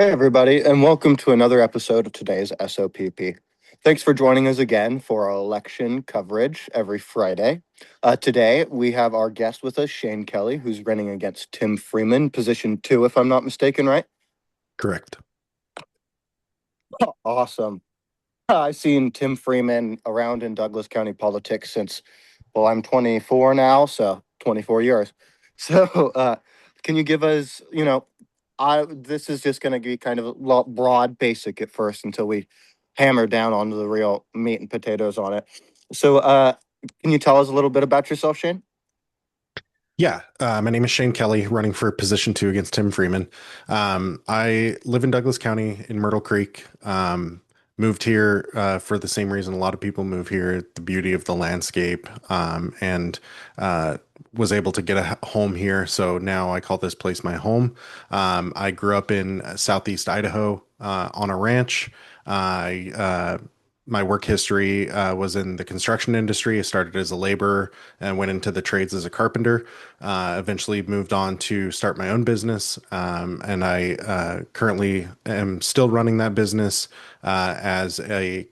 Hey, everybody, and welcome to another episode of today's SOPP. Thanks for joining us again for our election coverage every Friday. Today, we have our guest with us, Shane Kelly, who's running against Tim Freeman, position 2, if I'm not mistaken, right? Correct. Awesome. I've seen Tim Freeman around in Douglas County politics since, well, I'm 24 now, so 24 years. So, can you give us, this is just going to be kind of a broad basic at first until we hammer down onto the real meat and potatoes on it. So, can you tell us a little bit about yourself, Shane? Yeah, my name is Shane Kelly, running for position 2 against Tim Freeman. I live in Douglas County in Myrtle Creek. Moved here for the same reason a lot of people move here, the beauty of the landscape, and was able to get a home here. So now I call this place my home. I grew up in Southeast Idaho on a ranch. I My work history was in the construction industry. I started as a laborer and went into the trades as a carpenter. Eventually moved on to start my own business. And I currently am still running that business as a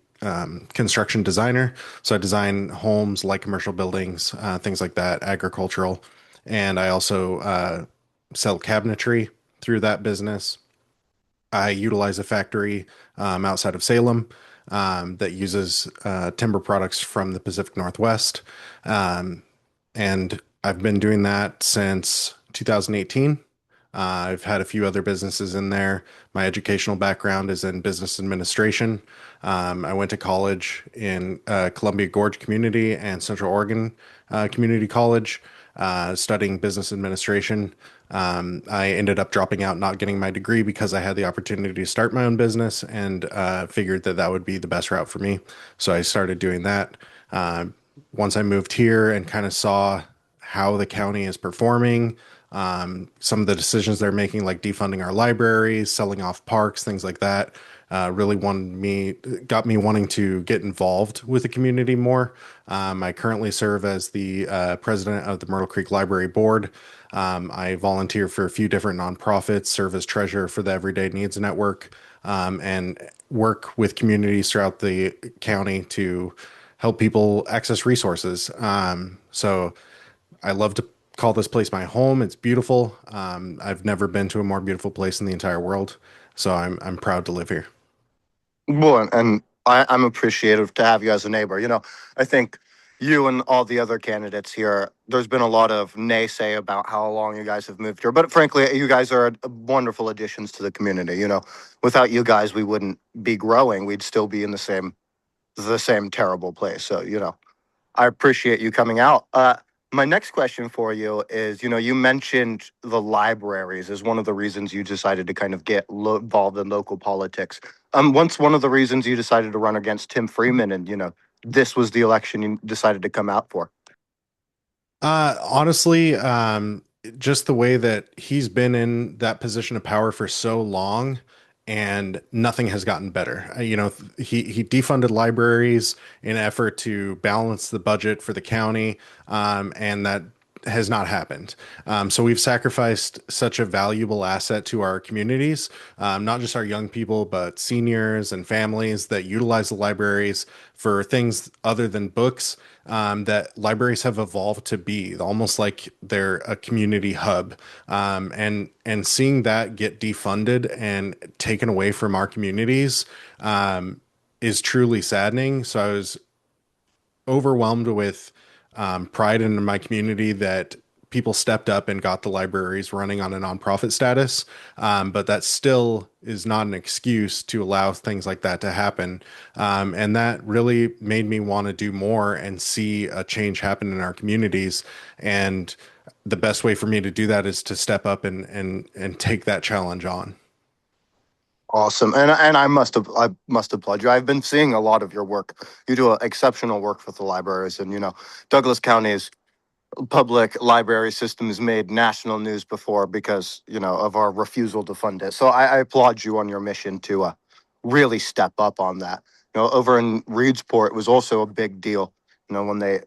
construction designer. So I design homes, like commercial buildings, things like that, agricultural. And I also sell cabinetry through that business. I utilize a factory outside of Salem that uses timber products from the Pacific Northwest. Um, and I've been doing that since 2018. I've had a few other businesses in there. My educational background is in business administration. I went to college in Columbia Gorge Community and Central Oregon Community College, studying business administration. I ended up dropping out, not getting my degree because I had the opportunity to start my own business and figured that that would be the best route for me. So I started doing that. Once I moved here and kind of saw how the county is performing, some of the decisions they're making, like defunding our libraries, selling off parks, things like that, really got me wanting to get involved with the community more. I currently serve as the president of the Myrtle Creek Library Board. I volunteer for a few different nonprofits, serve as treasurer for the Everyday Needs Network, and work with communities throughout the county to help people access resources. So I love to call this place my home. It's beautiful. I've never been to a more beautiful place in the entire world, so I'm proud to live here. Well, and I'm appreciative to have you as a neighbor. I think you and all the other candidates here, there's been a lot of naysay about how long you guys have moved here. But frankly, you guys are wonderful additions to the community. Without you guys, we wouldn't be growing. We'd still be in the same terrible place. So, I appreciate you coming out. My next question for you is, you mentioned the libraries as one of the reasons you decided to kind of get involved in local politics. Once one of the reasons you decided to run against Tim Freeman, and this was the election you decided to come out for. Honestly, just the way that he's been in that position of power for so long and nothing has gotten better. He defunded libraries in an effort to balance the budget for the county, and that has not happened. So we've sacrificed such a valuable asset to our communities, not just our young people, but seniors and families that utilize the libraries for things other than books, that libraries have evolved to be almost like they're a community hub. And seeing that get defunded and taken away from our communities is truly saddening. So I was overwhelmed with pride in my community that people stepped up and got the libraries running on a nonprofit status. But that still is not an excuse to allow things like that to happen. And that really made me want to do more and see a change happen in our communities. And the best way for me to do that is to step up and take that challenge on. Awesome, and I must applaud you. I've been seeing a lot of your work. You do exceptional work with the libraries, and Douglas County's public library system has made national news before because of our refusal to fund it. So I applaud you on your mission to really step up on that. Over in Reedsport, it was also a big deal. When they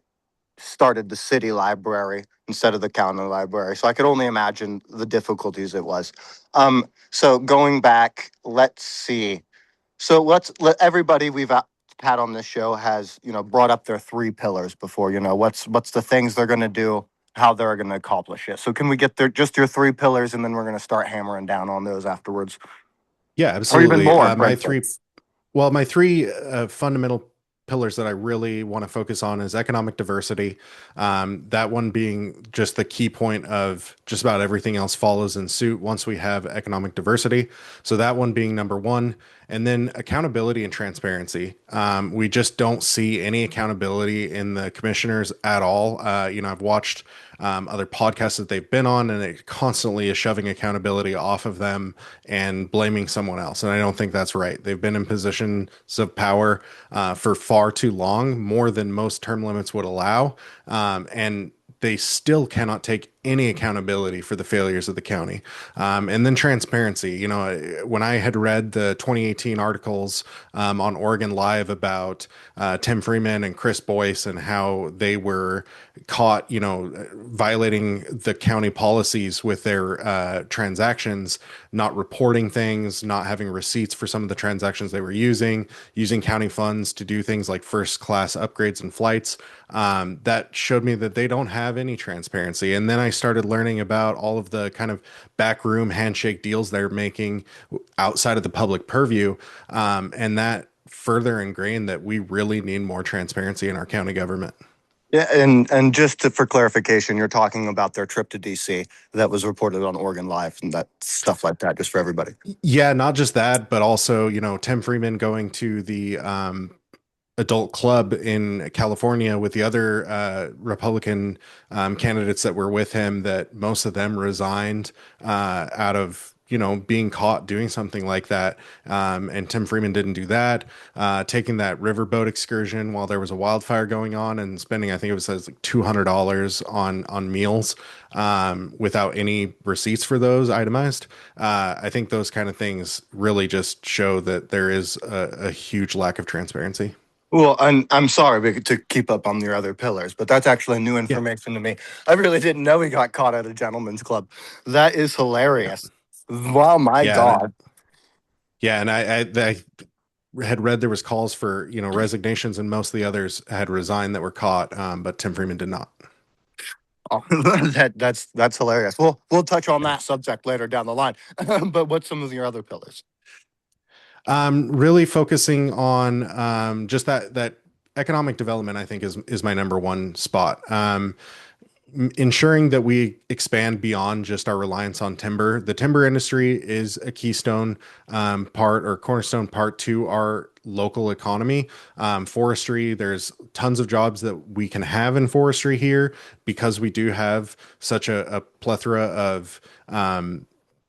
started the city library instead of the county library. So I could only imagine the difficulties it was. So going back, let's see. So let's let everybody we've had on this show has brought up their three pillars before. What's the things they're going to do, how they're going to accomplish it. So can we get their just your three pillars, and then we're going to start hammering down on those afterwards, Yeah, or even absolutely. more, My three frankly. Well, my three fundamental pillars that I really want to focus on is economic diversity. That one being just the key point of just about everything else follows in suit once we have economic diversity. So that one being number one. And then accountability and transparency. We just don't see any accountability in the commissioners at all. I've watched other podcasts that they've been on, and it constantly is shoving accountability off of them and blaming someone else. And I don't think that's right. They've been in positions of power for far too long, more than most term limits would allow. And they still cannot take any accountability for the failures of the county. And then transparency. When I had read the 2018 articles on Oregon Live about Tim Freeman and Chris Boyce and how they were caught, violating the county policies with their transactions, not reporting things, not having receipts for some of the transactions they were using county funds to do things like first class upgrades and flights. That showed me that they don't have any transparency. And then I started learning about all of the kind of backroom handshake deals they're making outside of the public purview. And that further ingrained that we really need more transparency in our county government. Yeah, and just for clarification, you're talking about their trip to DC that was reported on Oregon Live and that stuff like that, just for everybody. Yeah, not just that, but also, Tim Freeman going to the adult club in California with the other Republican candidates that were with him, that most of them resigned out of being caught doing something like that. And Tim Freeman didn't do that. Taking that riverboat excursion while there was a wildfire going on and spending, I think it was like $200 on meals without any receipts for those itemized. I think those kind of things really just show that there is a huge lack of transparency. Well, I'm sorry to keep up on your other pillars, but that's actually new Yeah. information to me. I really didn't know he got caught at a gentleman's club. That is Yeah. hilarious. Wow, my Yeah. And God. yeah. And I had read there was calls for, resignations, and most of the others had resigned that were caught. But Tim Freeman did not. Oh, that's hilarious. We'll touch on Yeah. that subject later down the line. But what's some of your other pillars? Really focusing on just that economic development, I think is my number one spot. Ensuring that we expand beyond just our reliance on timber. The timber industry is a keystone part or cornerstone part to our local economy. Forestry, there's tons of jobs that we can have in forestry here because we do have such a plethora of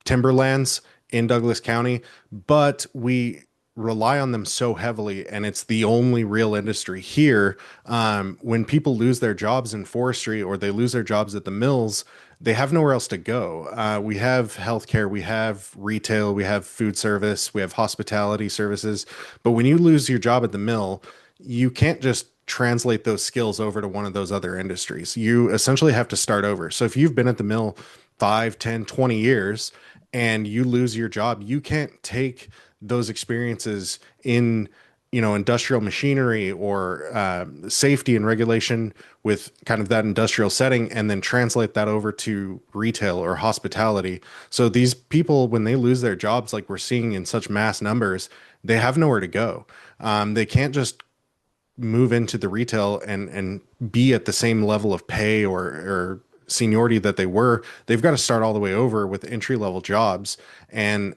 timberlands in Douglas County, but we rely on them so heavily, and it's the only real industry here. When people lose their jobs in forestry or they lose their jobs at the mills, they have nowhere else to go. We have healthcare, we have retail, we have food service, we have hospitality services. But when you lose your job at the mill, you can't just translate those skills over to one of those other industries. You essentially have to start over. So if you've been at the mill 5, 10, 20 years and you lose your job, you can't take those experiences in industrial machinery or safety and regulation with kind of that industrial setting and then translate that over to retail or hospitality. So these people, when they lose their jobs, like we're seeing in such mass numbers, they have nowhere to go. They can't just move into the retail and be at the same level of pay or seniority that they were. They've got to start all the way over with entry level jobs. And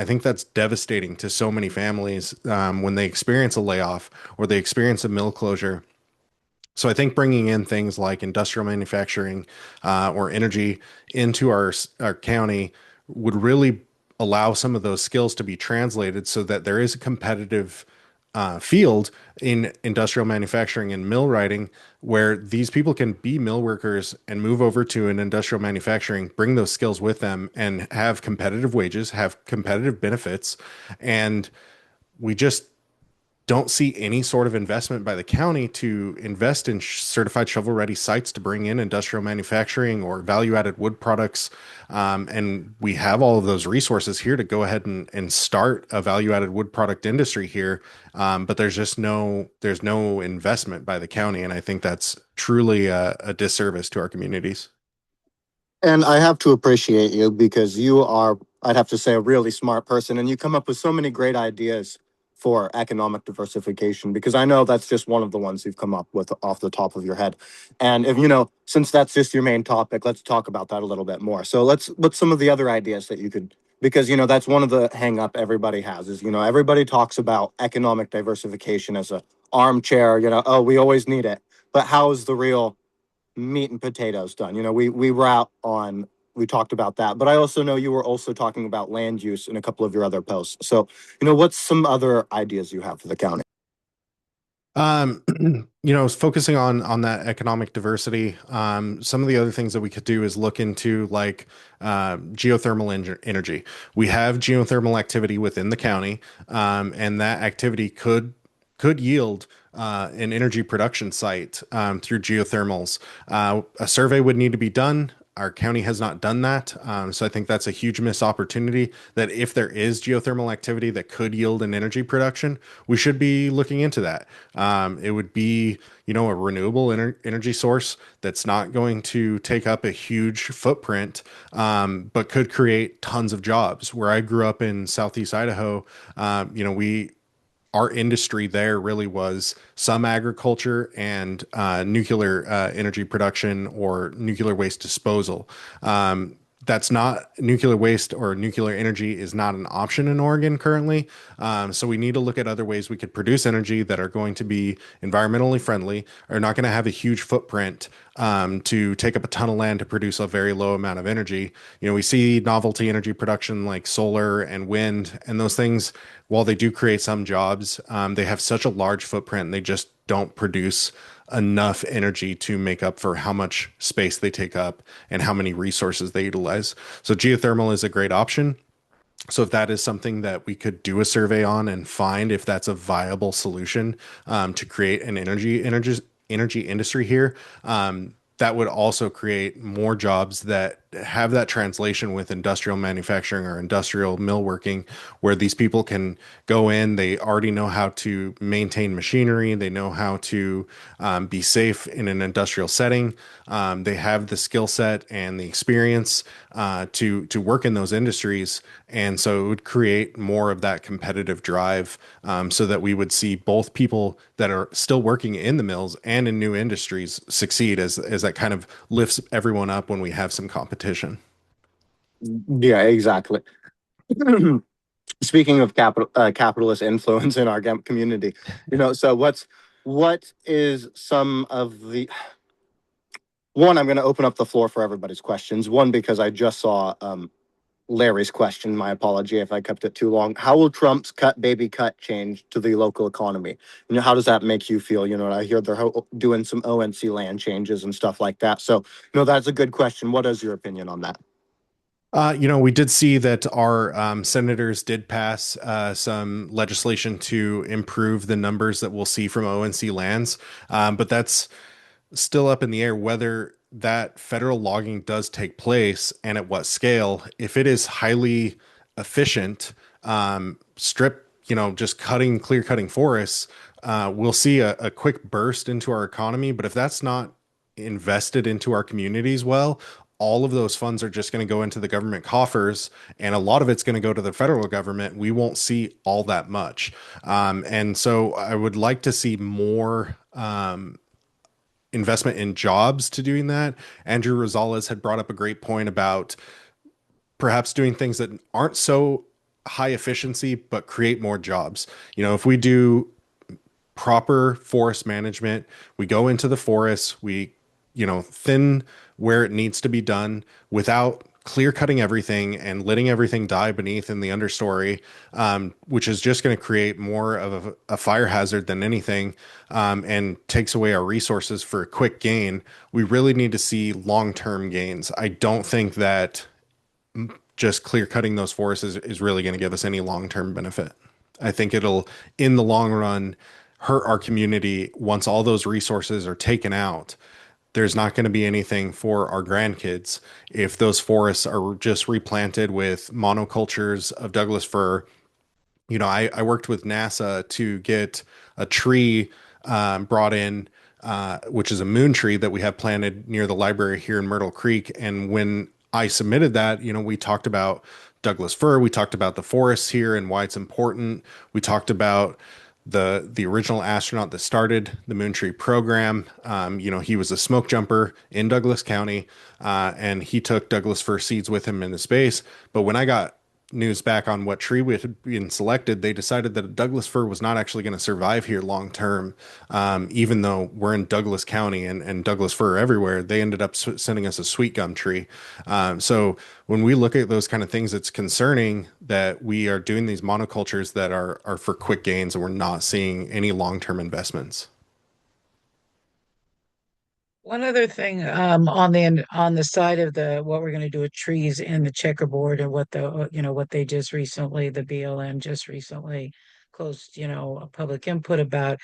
I think that's devastating to so many families when they experience a layoff or they experience a mill closure. So I think bringing in things like industrial manufacturing or energy into our county would really allow some of those skills to be translated so that there is a competitive field in industrial manufacturing and mill writing where these people can be mill workers and move over to an industrial manufacturing, bring those skills with them and have competitive wages, have competitive benefits. And we just don't see any sort of investment by the county to invest in certified shovel ready sites to bring in industrial manufacturing or value added wood products. And we have all of those resources here to go ahead and start a value added wood product industry here. But there's no investment by the county. And I think that's truly a disservice to our communities. And I have to appreciate you because you are, I'd have to say, a really smart person, and you come up with so many great ideas for economic diversification because I know that's just one of the ones you've come up with off the top of your head. And if you know, since that's just your main topic, let's talk about that a little bit more. So let's what's some of the other ideas that you could, because you know that's one of the hang up everybody has is, you know, everybody talks about economic diversification as a armchair, you know, oh, we always need it. But how is the real meat and potatoes done? You know, we were out on, we talked about that, but I also know you were also talking about land use in a couple of your other posts. So, you know, what's some other ideas you have for the county? Focusing on that economic diversity, some of the other things that we could do is look into like geothermal energy. We have geothermal activity within the county, and that activity could yield an energy production site through geothermals. A survey would need to be done. Our county has not done that. So I think that's a huge missed opportunity that if there is geothermal activity that could yield an energy production, we should be looking into that. It would be, a renewable energy source that's not going to take up a huge footprint, but could create tons of jobs. Where I grew up in Southeast Idaho, we our industry there really was some agriculture and nuclear energy production or nuclear waste disposal. That's not nuclear waste or nuclear energy is not an option in Oregon currently. So we need to look at other ways we could produce energy that are going to be environmentally friendly, are not going to have a huge footprint to take up a ton of land to produce a very low amount of energy. We see novelty energy production like solar and wind, and those things, while they do create some jobs, they have such a large footprint and they just don't produce enough energy to make up for how much space they take up and how many resources they utilize. So geothermal is a great option. So if that is something that we could do a survey on and find if that's a viable solution to create an energy industry here, that would also create more jobs that have that translation with industrial manufacturing or industrial millworking, where these people can go in, they already know how to maintain machinery, they know how to be safe in an industrial setting, they have the skill set and the experience to work in those industries, and so it would create more of that competitive drive, so that we would see both people that are still working in the mills and in new industries succeed as that kind of lifts everyone up when we have some competition. Yeah, exactly. Speaking of capitalist influence in our community, you know, so what is some of the one? I'm going to open up the floor for everybody's questions. One, because I just saw Larry's question. My apology if I kept it too long. How will Trump's cut baby cut change to the local economy? You know, how does that make you feel? You know, I hear they're doing some ONC land changes and stuff like that. So, you know, that's a good question. What is your opinion on that? We did see that our senators did pass some legislation to improve the numbers that we'll see from ONC lands, but that's still up in the air whether that federal logging does take place and at what scale. If it is highly efficient, just clear cutting forests, we'll see a quick burst into our economy. But if that's not invested into our communities well, all of those funds are just going to go into the government coffers, and a lot of it's going to go to the federal government. We won't see all that much. And so I would like to see more investment in jobs to doing that. Andrew Rosales had brought up a great point about perhaps doing things that aren't so high efficiency, but create more jobs. If we do proper forest management, we go into the forests, we, thin where it needs to be done without clear cutting everything and letting everything die beneath in the understory, which is just going to create more of a fire hazard than anything, and takes away our resources for a quick gain. We really need to see long-term gains. I don't think that just clear cutting those forests is really going to give us any long-term benefit. I think it'll, in the long run, hurt our community once all those resources are taken out. There's not going to be anything for our grandkids if those forests are just replanted with monocultures of Douglas fir. I worked with NASA to get a tree brought in, which is a moon tree that we have planted near the library here in Myrtle Creek. And when I submitted that, we talked about Douglas fir, we talked about the forests here and why it's important. We talked about the original astronaut that started the moon tree program. He was a smoke jumper in Douglas County, and he took Douglas fir seeds with him into space. But when I got news back on what tree we had been selected, they decided that Douglas fir was not actually going to survive here long term. Even though we're in Douglas County and Douglas fir are everywhere, they ended up sending us a sweet gum tree. So when we look at those kind of things, it's concerning that we are doing these monocultures that are for quick gains and we're not seeing any long term investments. One other thing, on the side of the what we're going to do with trees and the checkerboard and what what they just recently, the BLM just recently closed, a public input about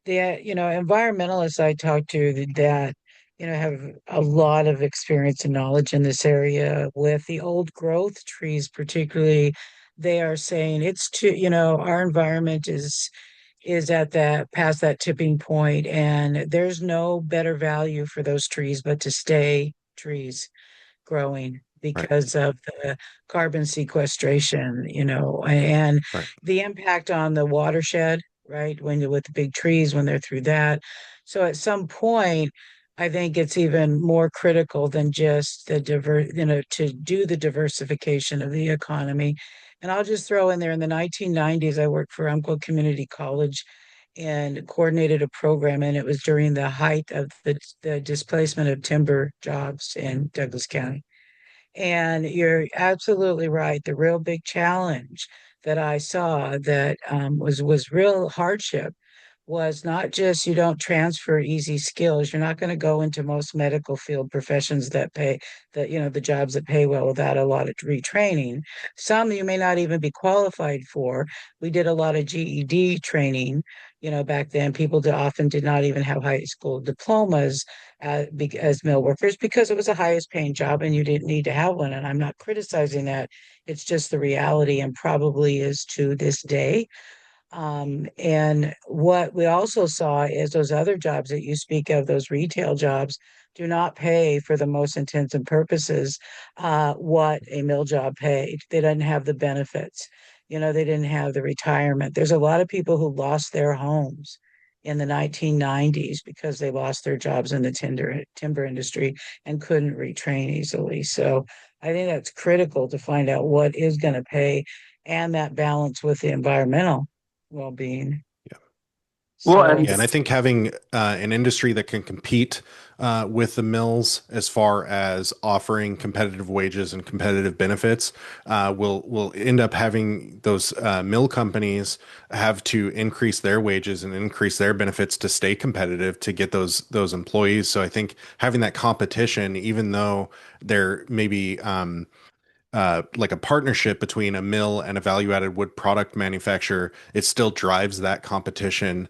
the environmentalists I talked to that have a lot of experience and knowledge in this area with the old growth trees, particularly. They are saying it's too, our environment is at that past that tipping point, and there's no better value for those trees but to stay trees growing Right, because of the carbon sequestration, and right, the impact on the watershed, right? With the big trees, when they're through that. So at some point, I think it's even more critical than just to do the diversification of the economy. And I'll just throw in there in the 1990s, I worked for Umpqua Community College and coordinated a program, and it was during the height of the displacement of timber jobs in Douglas County. And you're absolutely right. The real big challenge that I saw that was real hardship was not just you don't transfer easy skills. You're not going to go into most medical field professions that pay the jobs that pay well without a lot of retraining. Some you may not even be qualified for. We did a lot of GED training. Back then people often did not even have high school diplomas as mill workers because it was the highest paying job and you didn't need to have one. And I'm not criticizing that. It's just the reality and probably is to this day. And what we also saw is those other jobs that you speak of, those retail jobs, do not pay for the most intents and purposes what a mill job paid. They didn't have the benefits. They didn't have the retirement. There's a lot of people who lost their homes in the 1990s because they lost their jobs in the timber industry and couldn't retrain easily. So I think that's critical to find out what is going to pay and that balance with the environmental well-being. yeah. Well, So and Yeah, and I think having an industry that can compete with the mills as far as offering competitive wages and competitive benefits will end up having those mill companies have to increase their wages and increase their benefits to stay competitive to get those employees. So I think having that competition, even though there may be like a partnership between a mill and a value-added wood product manufacturer, it still drives that competition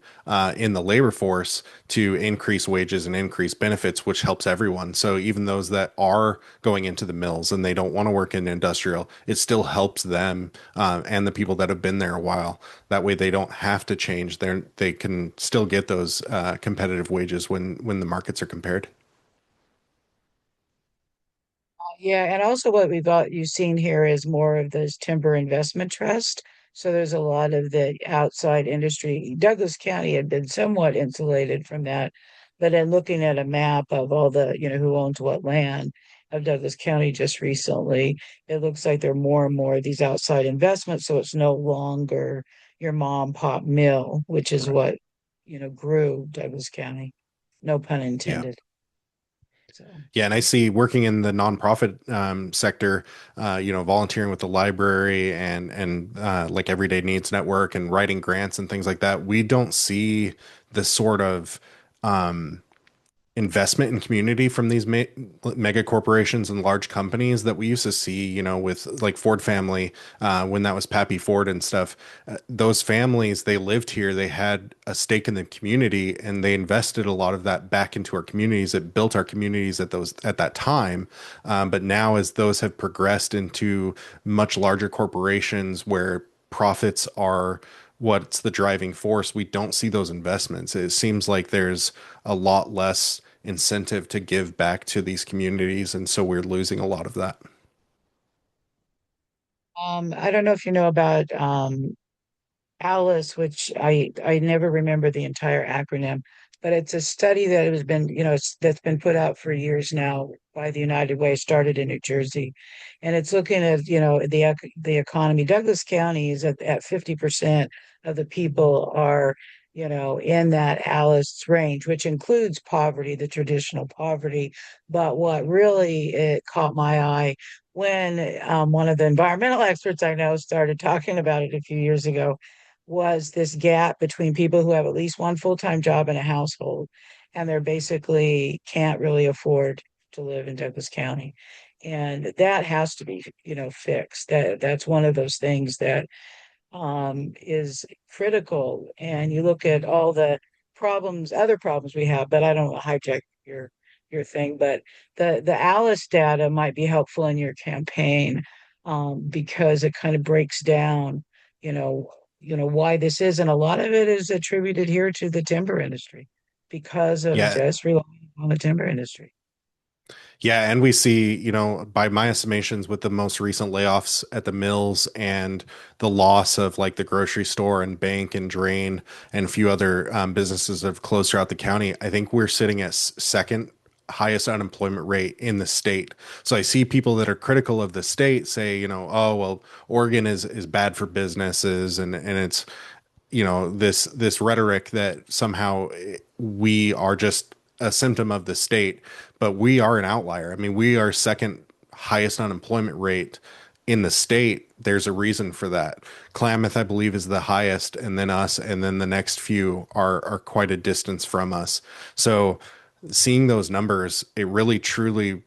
in the labor force to increase wages and increase benefits, which helps everyone. So even those that are going into the mills and they don't want to work in industrial, it still helps them and the people that have been there a while. That way, they don't have to change. They can still get those competitive wages when the markets are compared. yeah, and also what you've seen here is more of this timber investment trust. So there's a lot of the outside industry. Douglas County had been somewhat insulated from that, but in looking at a map of all the, who owns what land of Douglas County just recently, it looks like there are more and more of these outside investments. So it's no longer your mom pop mill, which is Right. what, grew Douglas County. No pun Yeah. intended. So. Yeah, and I see working in the nonprofit sector, volunteering with the library and like Everyday Needs Network and writing grants and things like that. We don't see the sort of investment in community from these mega corporations and large companies that we used to see, with like Ford family, when that was Pappy Ford and stuff. Those families, they lived here, they had a stake in the community, and they invested a lot of that back into our communities. It built our communities at that time. But now, as those have progressed into much larger corporations where profits are what's the driving force, we don't see those investments. It seems like there's a lot less incentive to give back to these communities, and so we're losing a lot of that. I don't know if you know about Alice, which I never remember the entire acronym, but it's a study that has been, that's been put out for years now by the United Way, started in New Jersey, and it's looking at, the economy. Douglas County is at 50% of the people are, in that Alice range, which includes poverty, the traditional poverty. But what really it caught my eye when one of the environmental experts I know started talking about it a few years ago was this gap between people who have at least one full-time job in a household and they're basically can't really afford to live in Douglas County. And that has to be, fixed. That's one of those things that is critical. And you look at all the other problems we have, but I don't want to hijack your thing, but the Alice data might be helpful in your campaign, because it kind of breaks down, you know, why this is, and a lot of it is attributed here to the timber industry because of Yeah, just relying on the timber industry. yeah, and we see, by my estimations, with the most recent layoffs at the mills and the loss of like the grocery store and bank and drain and a few other businesses that have closed throughout the county, I think we're sitting at second highest unemployment rate in the state. So I see people that are critical of the state say, oh well, Oregon is bad for businesses, and it's, this rhetoric that somehow we are just a symptom of the state, but we are an outlier. I mean, we are second highest unemployment rate in the state. There's a reason for that. Klamath, I believe, is the highest, and then us, and then the next few are quite a distance from us. So seeing those numbers, it really truly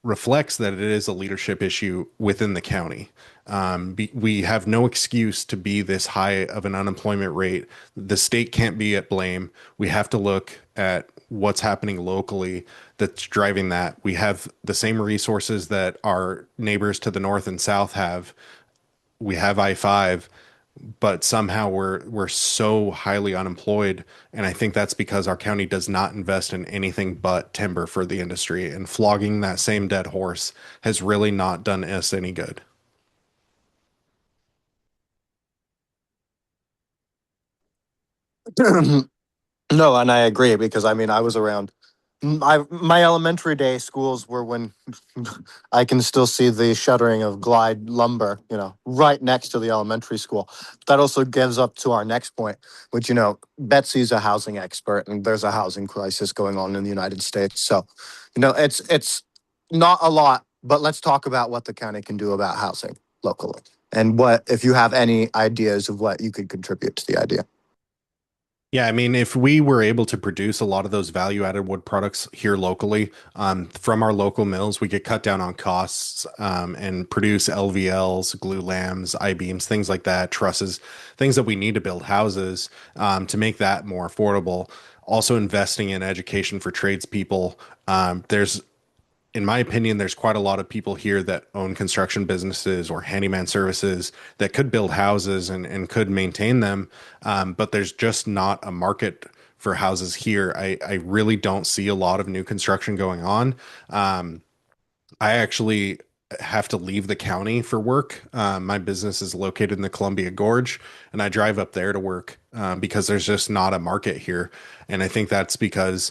reflects that it is a leadership issue within the county. We have no excuse to be this high of an unemployment rate. The state can't be at blame. We have to look at what's happening locally that's driving that. We have the same resources that our neighbors to the north and south have. We have I-5, but somehow we're so highly unemployed, and I think that's because our county does not invest in anything but timber for the industry, and flogging that same dead horse has really not done us any good. No, and I agree because I mean I was around. My elementary day schools were when I can still see the shuttering of Glide lumber, right next to the elementary school. That also gives up to our next point, which Betsy's a housing expert, and there's a housing crisis going on in the United States. So, it's not a lot, but let's talk about what the county can do about housing locally, and what if you have any ideas of what you could contribute to the idea. Yeah, I mean, if we were able to produce a lot of those value-added wood products here locally, from our local mills, we could cut down on costs, and produce LVLs, glue lams, I-beams, things like that, trusses, things that we need to build houses, to make that more affordable. Also investing in education for tradespeople. There's In my opinion, there's quite a lot of people here that own construction businesses or handyman services that could build houses and could maintain them. But there's just not a market for houses here. I really don't see a lot of new construction going on. I actually have to leave the county for work. My business is located in the Columbia Gorge, and I drive up there to work, because there's just not a market here. And I think that's because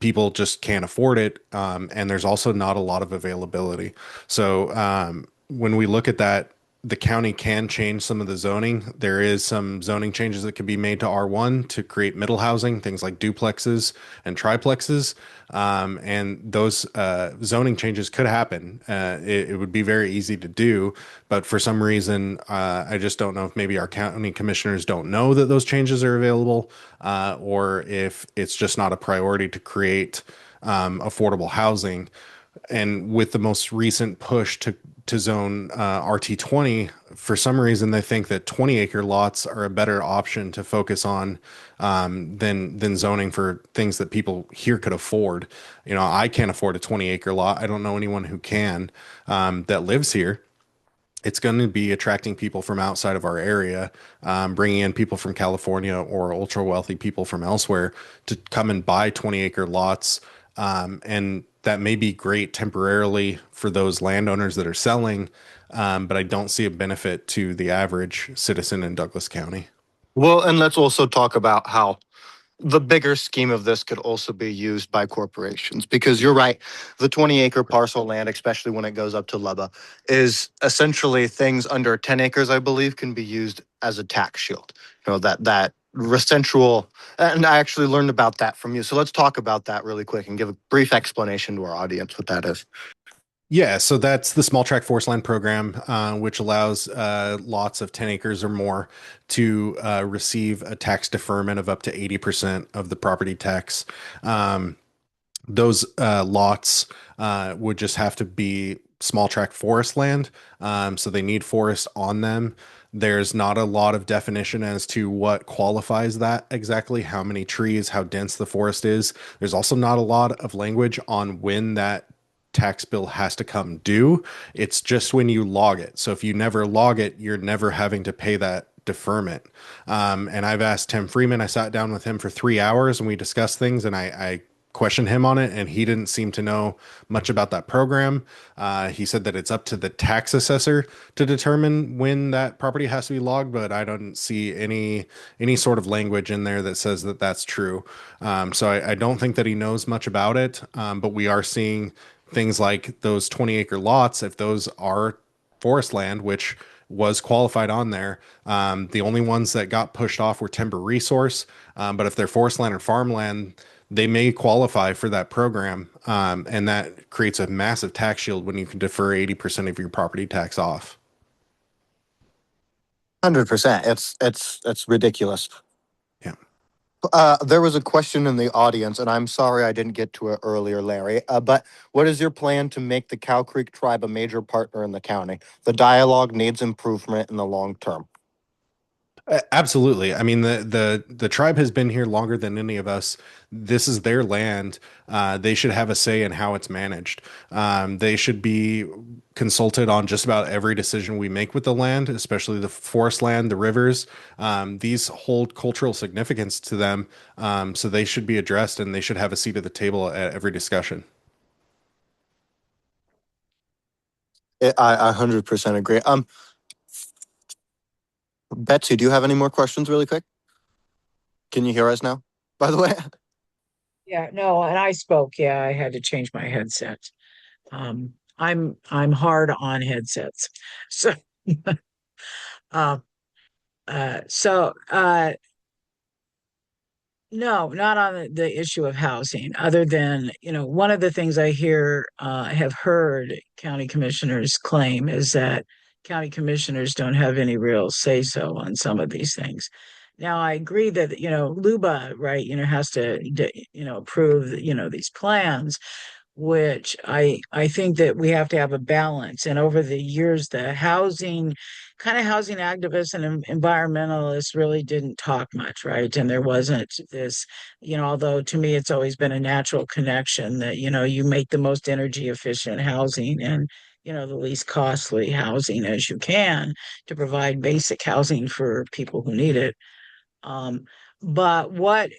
people just can't afford it. And there's also not a lot of availability. So when we look at that, the county can change some of the zoning. There is some zoning changes that can be made to R1 to create middle housing, things like duplexes and triplexes. And those zoning changes could happen. It would be very easy to do, but for some reason, I just don't know if maybe our county commissioners don't know that those changes are available, or if it's just not a priority to create affordable housing. And with the most recent push to zone RT20, for some reason they think that 20-acre lots are a better option to focus on, than zoning for things that people here could afford. You know, I can't afford a 20-acre lot. I don't know anyone who can, that lives here. It's going to be attracting people from outside of our area, bringing in people from California or ultra wealthy people from elsewhere to come and buy 20-acre lots. And that may be great temporarily for those landowners that are selling, but I don't see a benefit to the average citizen in Douglas County. Well, and let's also talk about how the bigger scheme of this could also be used by corporations, because you're right, the 20-acre parcel land, especially when it goes up to Lubba, is essentially things under 10 acres, I believe, can be used as a tax shield. You know, that residual, and I actually learned about that from you. So let's talk about that really quick and give a brief explanation to our audience what that is. Yeah, so that's the small tract forest land program, which allows lots of 10 acres or more to receive a tax deferment of up to 80% of the property tax. Those lots would just have to be small tract forest land. So they need forest on them. There's not a lot of definition as to what qualifies that exactly, how many trees, how dense the forest is. There's also not a lot of language on when that tax bill has to come due. It's just when you log it. So if you never log it, you're never having to pay that deferment. And I've asked Tim Freeman, I sat down with him for 3 hours and we discussed things, and I questioned him on it, and he didn't seem to know much about that program. He said that it's up to the tax assessor to determine when that property has to be logged, but I don't see any sort of language in there that says that that's true. So I don't think that he knows much about it. But we are seeing things like those 20-acre lots, if those are forest land, which was qualified on there. The only ones that got pushed off were timber resource. But if they're forest land or farmland, they may qualify for that program. And that creates a massive tax shield when you can defer 80% of your property tax off. 100%. It's ridiculous. Yeah. There was a question in the audience, and I'm sorry I didn't get to it earlier, Larry. But what is your plan to make the Cow Creek tribe a major partner in the county? The dialogue needs improvement in the long term. Absolutely. I mean, the tribe has been here longer than any of us. This is their land. They should have a say in how it's managed. They should be consulted on just about every decision we make with the land, especially the forest land, the rivers. These hold cultural significance to them, so they should be addressed, and they should have a seat at the table at every discussion. I 100% agree. Betsy, do you have any more questions really quick? Can you hear us now, by the way? Yeah, no, and I spoke. Yeah, I had to change my headset. I'm hard on headsets. So uh so no, not on the issue of housing, other than, one of the things I have heard county commissioners claim is that county commissioners don't have any real say so on some of these things. Now, I agree that, Luba, right, has to, approve, these plans, which I think that we have to have a balance. And over the years, the housing activists and environmentalists really didn't talk much, right? And there wasn't this, although to me it's always been a natural connection that, you make the most energy efficient housing and, the least costly housing as you can to provide basic housing for people who need it. Um, but one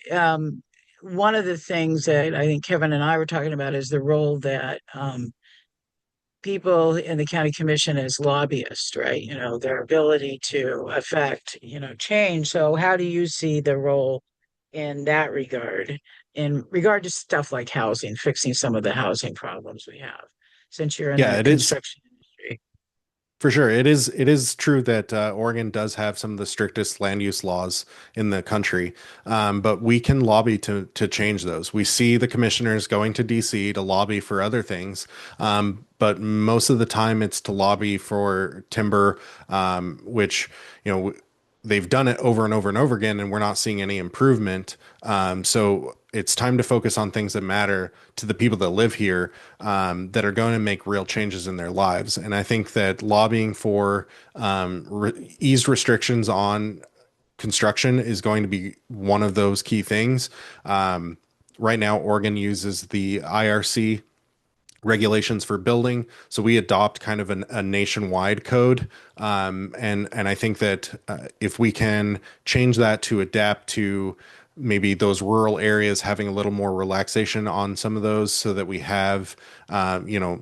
of the things that I think Kevin and I were talking about is the role that people in the county commission as lobbyists, right? Their ability to affect, change. So how do you see the role in that regard, in regard to stuff like housing, fixing some of the housing problems we have, since you're in Yeah, the it is. construction industry? For sure. It is true that Oregon does have some of the strictest land use laws in the country, but we can lobby to change those. We see the commissioners going to DC to lobby for other things, but most of the time it's to lobby for timber, which you know they've done it over and over and over again, and we're not seeing any improvement. So it's time to focus on things that matter to the people that live here, that are going to make real changes in their lives. And I think that lobbying for eased restrictions on construction is going to be one of those key things. Right now, Oregon uses the IRC regulations for building. So we adopt kind of a nationwide code. And I think that if we can change that to adapt to maybe those rural areas, having a little more relaxation on some of those so that we have, you know,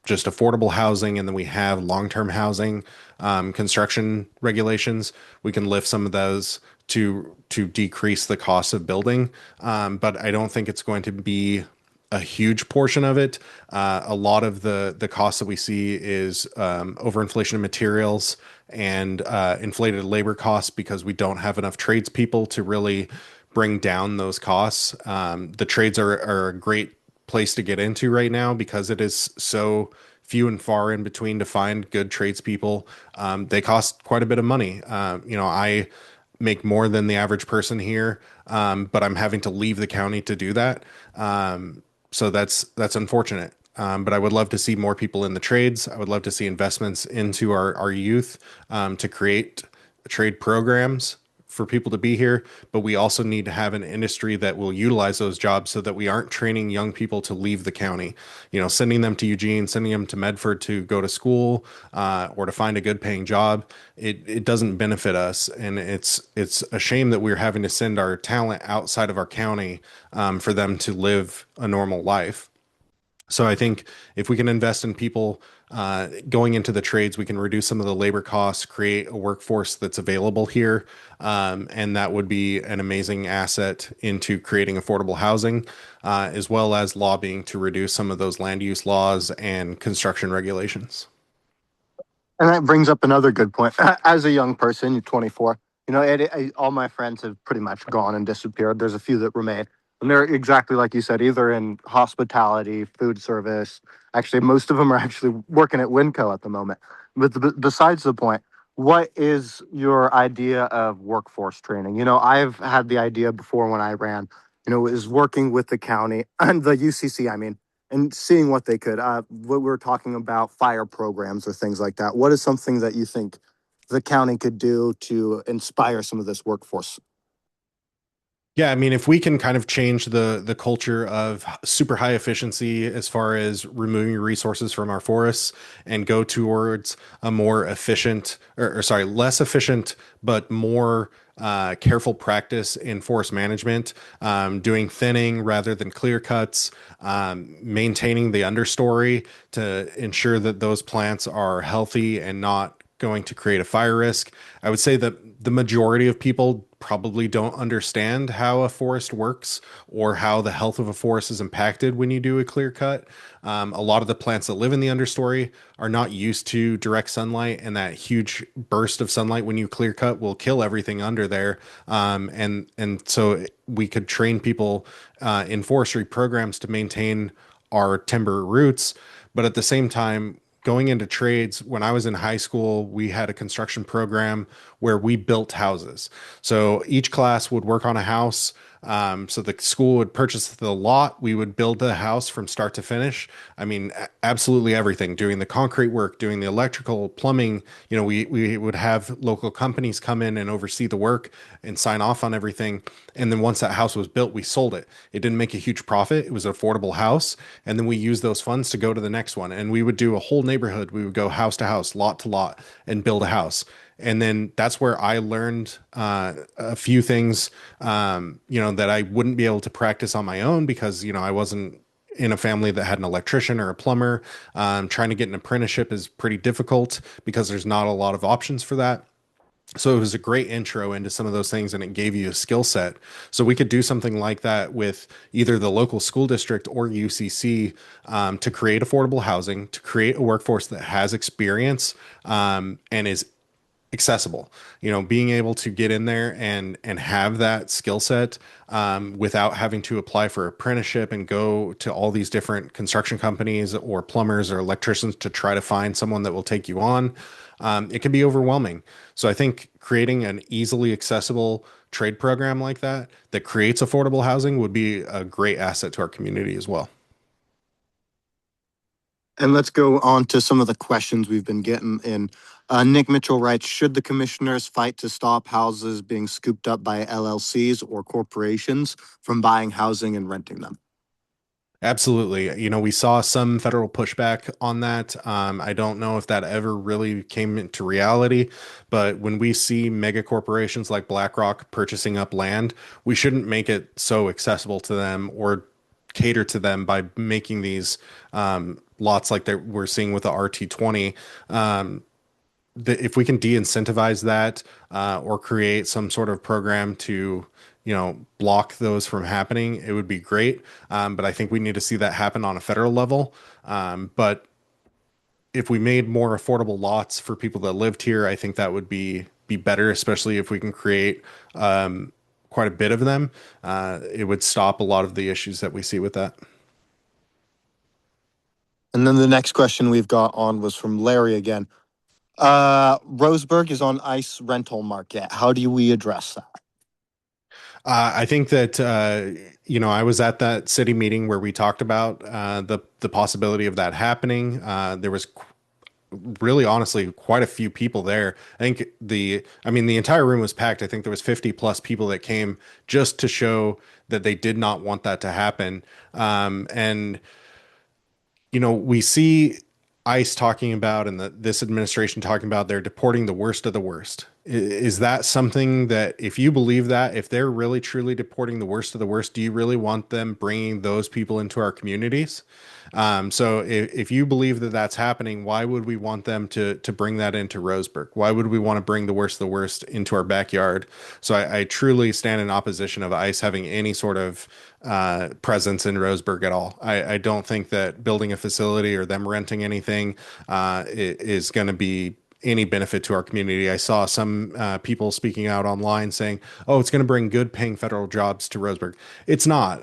just affordable housing, and then we have long-term housing construction regulations. We can lift some of those to decrease the cost of building, but I don't think it's going to be a huge portion of it. A lot of the cost that we see is overinflation of materials and inflated labor costs because we don't have enough tradespeople to really bring down those costs. The trades are a great place to get into right now because it is so few and far in between to find good tradespeople. They cost quite a bit of money. I make more than the average person here, but I'm having to leave the county to do that. So that's unfortunate. But I would love to see more people in the trades. I would love to see investments into our youth, to create trade programs for people to be here. But we also need to have an industry that will utilize those jobs so that we aren't training young people to leave the county. Sending them to Eugene, sending them to Medford to go to school, or to find a good paying job. It doesn't benefit us, and it's a shame that we're having to send our talent outside of our county, for them to live a normal life. So I think if we can invest in people going into the trades, we can reduce some of the labor costs, create a workforce that's available here, and that would be an amazing asset into creating affordable housing, as well as lobbying to reduce some of those land use laws and construction regulations. And that brings up another good point. As a young person, you're 24. All my friends have pretty much gone and disappeared. There's a few that remain, and they're exactly like you said, either in hospitality, food service. Actually, most of them are actually working at Winco at the moment. But besides the point, what is your idea of workforce training? I've had the idea before when I ran. Is working with the county and the UCC. I mean, and seeing what they could. What we were talking about, fire programs or things like that. What is something that you think the county could do to inspire some of this workforce? Yeah, I mean, if we can kind of change the culture of super high efficiency as far as removing resources from our forests and go towards a more efficient, or sorry, less efficient, but more careful practice in forest management, doing thinning rather than clear cuts, maintaining the understory to ensure that those plants are healthy and not going to create a fire risk. I would say that the majority of people probably don't understand how a forest works or how the health of a forest is impacted when you do a clear cut. A lot of the plants that live in the understory are not used to direct sunlight, and that huge burst of sunlight when you clear cut will kill everything under there. And so we could train people in forestry programs to maintain our timber roots, but at the same time, going into trades, when I was in high school, we had a construction program where we built houses. So each class would work on a house. So the school would purchase the lot. We would build the house from start to finish. I mean, absolutely everything, doing the concrete work, doing the electrical, plumbing. We would have local companies come in and oversee the work and sign off on everything. And then once that house was built, we sold it. It didn't make a huge profit. It was an affordable house. And then we used those funds to go to the next one. And we would do a whole neighborhood. We would go house to house, lot to lot, and build a house. And then that's where I learned a few things, that I wouldn't be able to practice on my own because, I wasn't in a family that had an electrician or a plumber. Trying to get an apprenticeship is pretty difficult because there's not a lot of options for that. So it was a great intro into some of those things and it gave you a skill set. So we could do something like that with either the local school district or UCC, to create affordable housing, to create a workforce that has experience, and is accessible. Being able to get in there and have that skill set, without having to apply for apprenticeship and go to all these different construction companies or plumbers or electricians to try to find someone that will take you on. It can be overwhelming. So I think creating an easily accessible trade program like that that creates affordable housing would be a great asset to our community as well. And let's go on to some of the questions we've been getting in. Nick Mitchell writes, should the commissioners fight to stop houses being scooped up by LLCs or corporations from buying housing and renting them? Absolutely. We saw some federal pushback on that. I don't know if that ever really came into reality, but when we see mega corporations like BlackRock purchasing up land, we shouldn't make it so accessible to them or cater to them by making these lots like that we're seeing with the RT20. If we can de-incentivize that, or create some sort of program to block those from happening, it would be great. But I think we need to see that happen on a federal level. But if we made more affordable lots for people that lived here, I think that would be better, especially if we can create quite a bit of them. It would stop a lot of the issues that we see with that. And then the next question we've got on was from Larry again. Roseburg is on ICE rental market. How do we address that? I think that I was at that city meeting where we talked about the possibility of that happening. There was really, honestly, quite a few people there. I think the entire room was packed. I think there was 50 plus people that came just to show that they did not want that to happen. And we see ICE talking about, and this administration talking about, they're deporting the worst of the worst. Is that something that, if you believe that, if they're really truly deporting the worst of the worst, do you really want them bringing those people into our communities? So if you believe that that's happening, why would we want them to bring that into Roseburg? Why would we want to bring the worst of the worst into our backyard? So I truly stand in opposition of ICE having any sort of presence in Roseburg at all. I don't think that building a facility or them renting anything is going to be any benefit to our community. I saw some people speaking out online saying, "Oh, it's going to bring good paying federal jobs to Roseburg." It's not.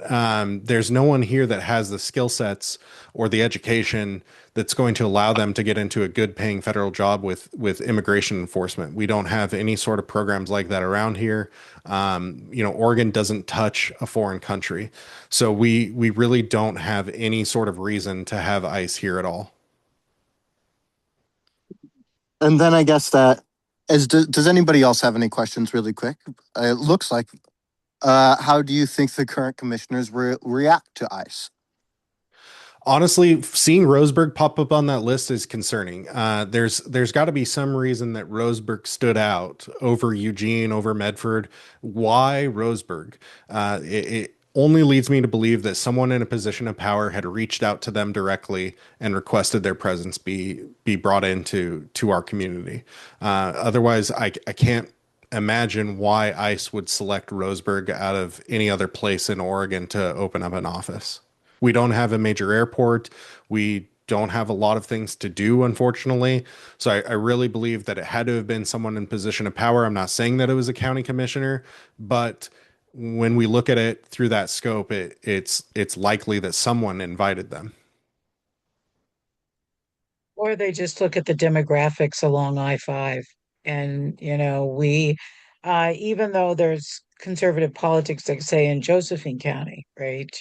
There's no one here that has the skill sets or the education that's going to allow them to get into a good paying federal job with immigration enforcement. We don't have any sort of programs like that around here. Oregon doesn't touch a foreign country, so we really don't have any sort of reason to have ICE here at all. And then I guess that does anybody else have any questions really quick? It looks like, how do you think the current commissioners react to ICE? Honestly, seeing Roseburg pop up on that list is concerning. There's got to be some reason that Roseburg stood out over Eugene, over Medford. Why Roseburg? It only leads me to believe that someone in a position of power had reached out to them directly and requested their presence be brought into our community. Otherwise, I can't imagine why ICE would select Roseburg out of any other place in Oregon to open up an office. We don't have a major airport. We don't have a lot of things to do, unfortunately. So I really believe that it had to have been someone in position of power. I'm not saying that it was a county commissioner, but when we look at it through that scope, it's likely that someone invited them. Or they just look at the demographics along I-5. And, even though there's conservative politics, like say in Josephine County, right?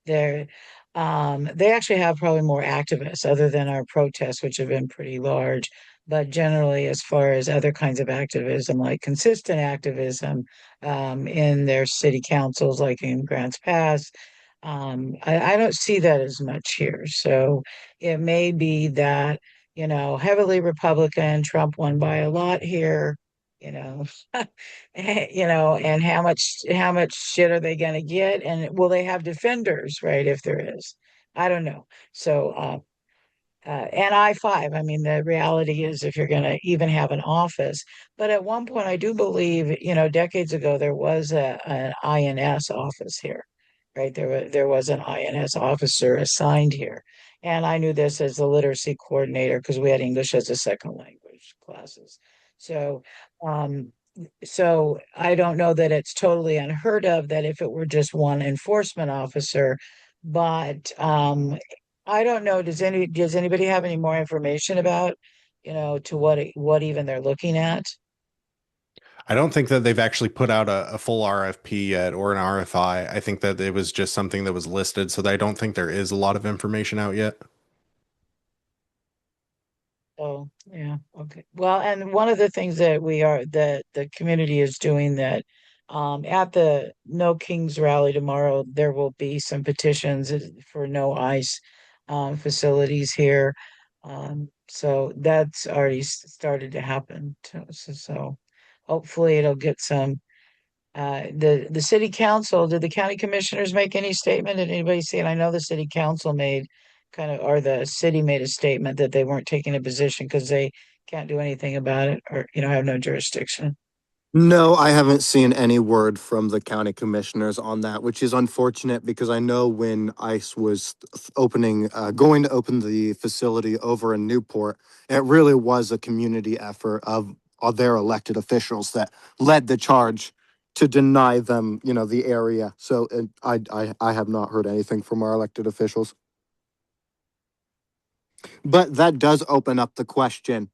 There, they actually have probably more activists other than our protests, which have been pretty large. But generally, as far as other kinds of activism, like consistent activism, in their city councils, like in Grants Pass, I don't see that as much here. So it may be that heavily Republican. Trump won by a lot here, you know, and how much shit are they going to get? And will they have defenders, right? If there is, I don't know. So and I-5. I mean, the reality is if you're going to even have an office, but at one point, I do believe, decades ago, there was an INS office here, right? There was an INS officer assigned here. And I knew this as the literacy coordinator because we had English as a second language classes. So, um, so I don't know that it's totally unheard of that if it were just one enforcement officer, but I don't know. Does anybody have any more information about, to what even they're looking at? I don't think that they've actually put out a full RFP yet or an RFI. I think that it was just something that was listed, so I don't think there is a lot of information out yet. Oh, yeah, okay. Well, and one of the things that the community is doing that at the No Kings rally tomorrow, there will be some petitions for no ice facilities here. So that's already started to happen. So hopefully it'll get some the city council, did the county commissioners make any statement? Did anybody see it? I know the city council made or the city made a statement that they weren't taking a position because they can't do anything about it or, have no jurisdiction. No, I haven't seen any word from the county commissioners on that, which is unfortunate because I know when ICE was going to open the facility over in Newport, it really was a community effort of their elected officials that led the charge to deny them, the area. So I have not heard anything from our elected officials. But that does open up the question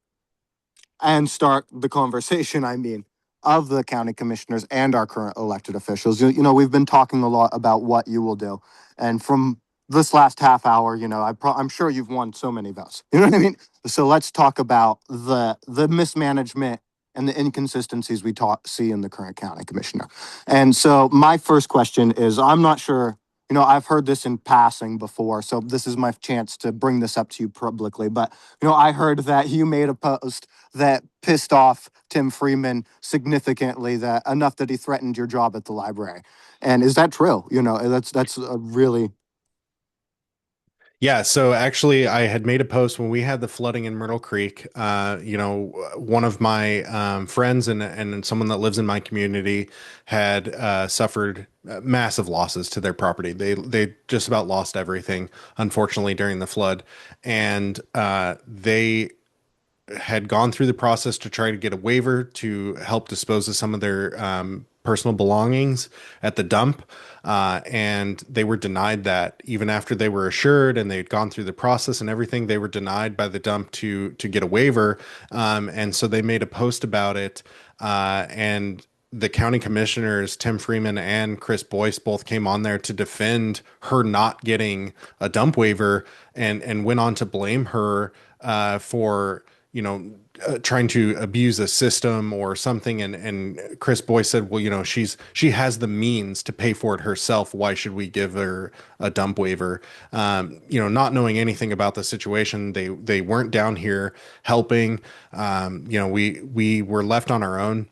and start the conversation, I mean, of the county commissioners and our current elected officials. We've been talking a lot about what you will do. And from this last half hour, I'm sure you've won so many votes. You know what I mean? So let's talk about the mismanagement and the inconsistencies we see in the current county commissioner. And so my first question is, I'm not sure, I've heard this in passing before, so this is my chance to bring this up to you publicly. But, I heard that you made a post that pissed off Tim Freeman significantly, that enough that he threatened your job at the library. And is that true? That's a really. Yeah, so actually, I had made a post when we had the flooding in Myrtle Creek. One of my friends and someone that lives in my community had suffered massive losses to their property. They just about lost everything, unfortunately, during the flood, and they had gone through the process to try to get a waiver to help dispose of some of their personal belongings at the dump. And they were denied that even after they were assured and they'd gone through the process and everything, they were denied by the dump to get a waiver. And so they made a post about it. And the county commissioners, Tim Freeman and Chris Boyce, both came on there to defend her not getting a dump waiver and went on to blame her for trying to abuse a system or something. And Chris Boyce said, well, she has the means to pay for it herself. Why should we give her a dump waiver? Not knowing anything about the situation, they weren't down here helping. We were left on our own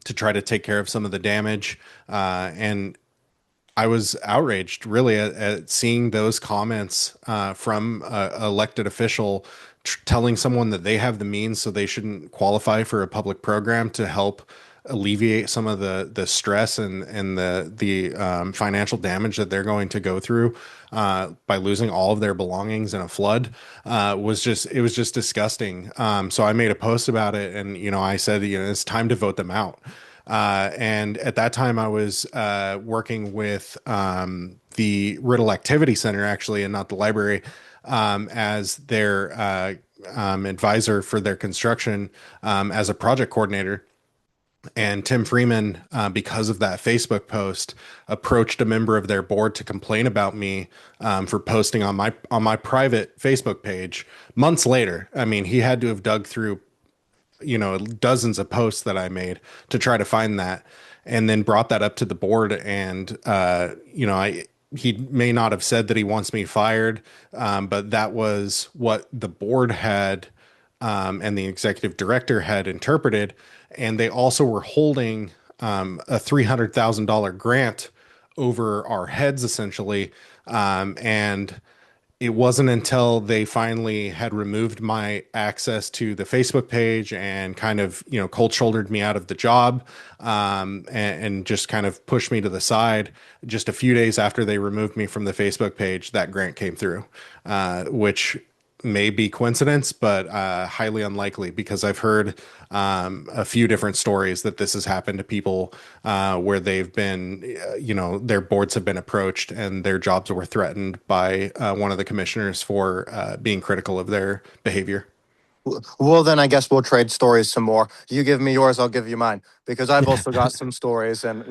to try to take care of some of the damage. And I was outraged really at seeing those comments from an elected official telling someone that they have the means, so they shouldn't qualify for a public program to help alleviate some of the stress and the financial damage that they're going to go through by losing all of their belongings in a flood. It was just disgusting. So I made a post about it, and I said, it's time to vote them out. And at that time, I was working with the Riddle Activity Center, actually, and not the library, as their advisor for their construction as a project coordinator. And Tim Freeman, because of that Facebook post, approached a member of their board to complain about me for posting on my private Facebook page months later. I mean, he had to have dug through dozens of posts that I made to try to find that, and then brought that up to the board. And he may not have said that he wants me fired, but that was what the board had and the executive director had interpreted. And they also were holding a $300,000 grant over our heads, essentially. And it wasn't until they finally had removed my access to the Facebook page and kind of, cold shouldered me out of the job, and just kind of pushed me to the side. Just a few days after they removed me from the Facebook page, that grant came through, which may be coincidence, but highly unlikely because I've heard a few different stories that this has happened to people where they've been, their boards have been approached and their jobs were threatened by one of the commissioners for being critical of their behavior. Well, then I guess we'll trade stories some more. You give me yours, I'll give you mine because I've also got some stories, and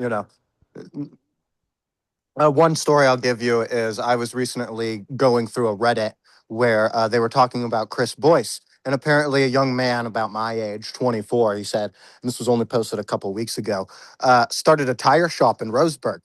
one story I'll give you is I was recently going through a Reddit where they were talking about Chris Boyce. And apparently, a young man about my age, 24, he said, and this was only posted a couple weeks ago, started a tire shop in Roseburg.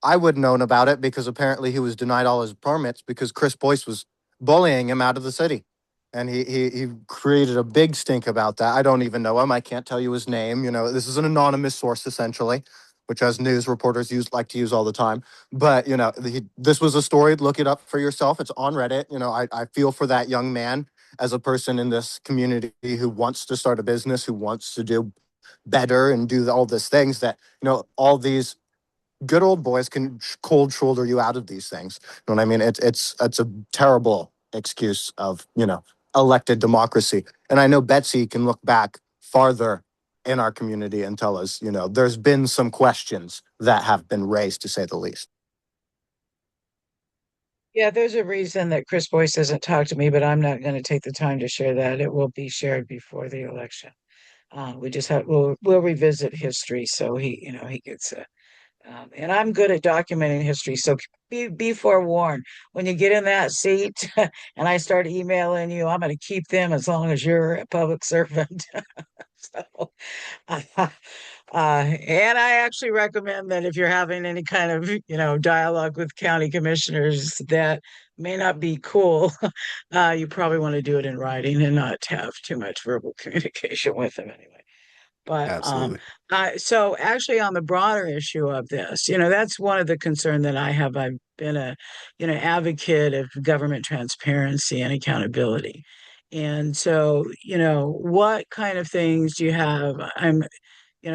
I would have known about it because apparently he was denied all his permits because Chris Boyce was bullying him out of the city. And he created a big stink about that. I don't even know him. I can't tell you his name. This is an anonymous source essentially, which as news reporters like to use all the time. But this was a story. Look it up for yourself. It's on Reddit. I feel for that young man as a person in this community who wants to start a business, who wants to do better and do all these things that all these good old boys can cold shoulder you out of these things. You know what I mean? It's a terrible excuse of elected democracy. And I know Betsy can look back farther in our community and tell us, there's been some questions that have been raised, to say the least. Yeah, there's a reason that Chris Boyce doesn't talk to me, but I'm not going to take the time to share that. It will be shared before the election. We just have we'll revisit history, so he gets a. And I'm good at documenting history, so be forewarned. When you get in that seat, and I start emailing you, I'm going to keep them as long as you're a public servant. So, and I actually recommend that if you're having any kind of, dialogue with county commissioners that may not be cool, you probably want to do it in writing and not have too much verbal communication with them anyway. But Absolutely. so actually on the broader issue of this, that's one of the concern that I have. I've been a, advocate of government transparency and accountability. And so, what kind of things do you have?